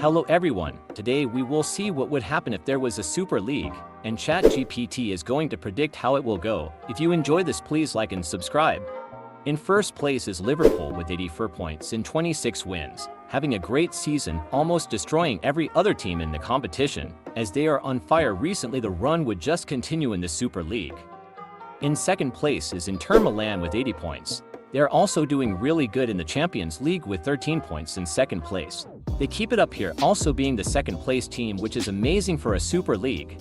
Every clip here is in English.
Hello everyone, today we will see what would happen if there was a Super League, and ChatGPT is going to predict how it will go. If you enjoy this, please like and subscribe. In first place is Liverpool with 84 points and 26 wins, having a great season, almost destroying every other team in the competition. As they are on fire recently, the run would just continue in the Super League. In second place is Inter Milan with 80 points. They are also doing really good in the Champions League with 13 points in second place. They keep it up here, also being the second place team, which is amazing for a Super League.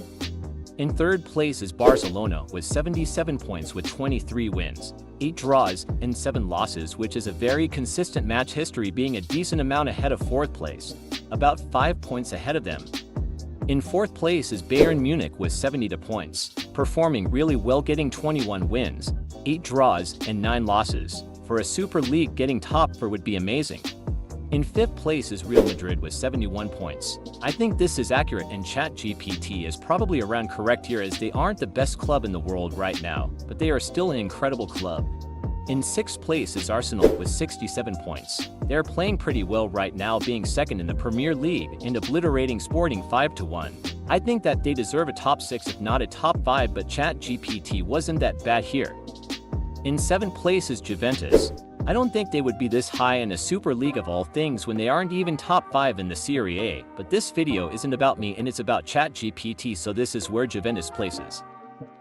In third place is Barcelona with 77 points with 23 wins, 8 draws, and 7 losses, which is a very consistent match history, being a decent amount ahead of fourth place, about 5 points ahead of them. In fourth place is Bayern Munich with 72 points, performing really well, getting 21 wins, 8 draws, and 9 losses. For a Super League, getting top 4 would be amazing. In fifth place is Real Madrid with 71 points. I think this is accurate, and ChatGPT is probably around correct here, as they aren't the best club in the world right now, but they are still an incredible club. In sixth place is Arsenal with 67 points. They are playing pretty well right now, being second in the Premier League and obliterating Sporting 5-1. I think that they deserve a top 6 if not a top 5, but ChatGPT wasn't that bad here. In seventh place is Juventus. I don't think they would be this high in a Super League of all things when they aren't even top 5 in the Serie A, but this video isn't about me and it's about ChatGPT, so this is where Juventus places.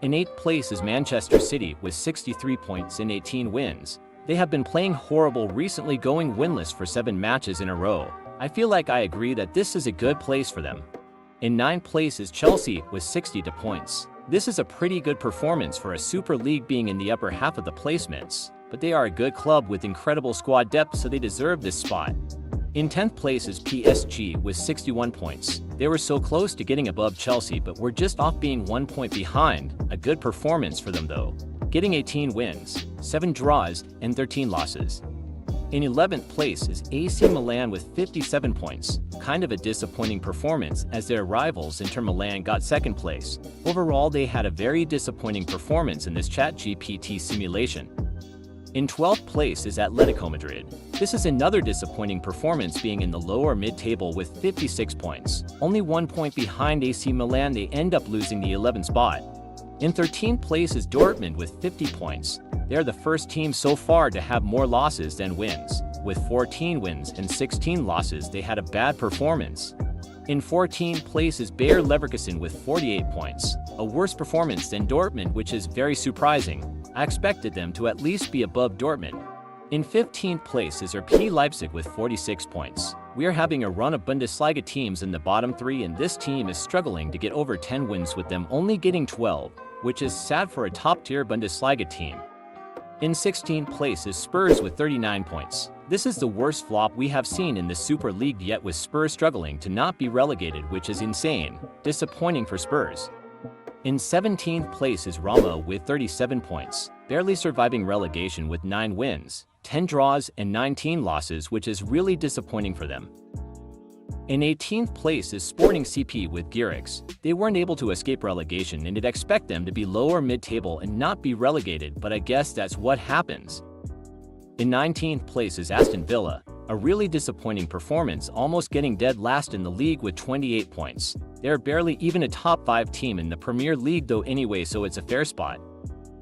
In 8th place is Manchester City with 63 points and 18 wins. They have been playing horrible recently, going winless for 7 matches in a row. I feel like I agree that this is a good place for them. In 9th place is Chelsea with 62 points. This is a pretty good performance for a Super League, being in the upper half of the placements, but they are a good club with incredible squad depth, so they deserve this spot. In 10th place is PSG with 61 points. They were so close to getting above Chelsea, but were just off, being 1 point behind. A good performance for them though, getting 18 wins, 7 draws, and 13 losses. In 11th place is AC Milan with 57 points. Kind of a disappointing performance, as their rivals Inter Milan got second place. Overall, they had a very disappointing performance in this ChatGPT simulation. In 12th place is Atletico Madrid. This is another disappointing performance, being in the lower mid-table with 56 points. Only 1 point behind AC Milan, they end up losing the 11th spot. In 13th place is Dortmund with 50 points. They are the first team so far to have more losses than wins. With 14 wins and 16 losses, they had a bad performance. In 14th place is Bayer Leverkusen with 48 points. A worse performance than Dortmund, which is very surprising. I expected them to at least be above Dortmund. In 15th place is RB Leipzig with 46 points. We are having a run of Bundesliga teams in the bottom 3, and this team is struggling to get over 10 wins, with them only getting 12, which is sad for a top-tier Bundesliga team. In 16th place is Spurs with 39 points. This is the worst flop we have seen in the Super League yet, with Spurs struggling to not be relegated, which is insane. Disappointing for Spurs. In 17th place is Roma with 37 points, barely surviving relegation with 9 wins, 10 draws, and 19 losses, which is really disappointing for them. In 18th place is Sporting CP with Gearix. They weren't able to escape relegation, and I'd expect them to be lower mid-table and not be relegated, but I guess that's what happens. In 19th place is Aston Villa. A really disappointing performance, almost getting dead last in the league with 28 points. They're barely even a top 5 team in the Premier League though anyway, so it's a fair spot.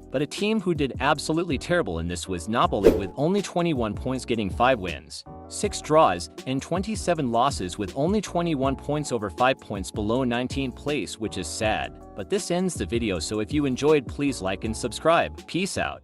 But a team who did absolutely terrible in this was Napoli with only 21 points, getting 5 wins, 6 draws, and 27 losses, with only 21 points, over 5 points below 19th place, which is sad. But this ends the video, so if you enjoyed, please like and subscribe. Peace out.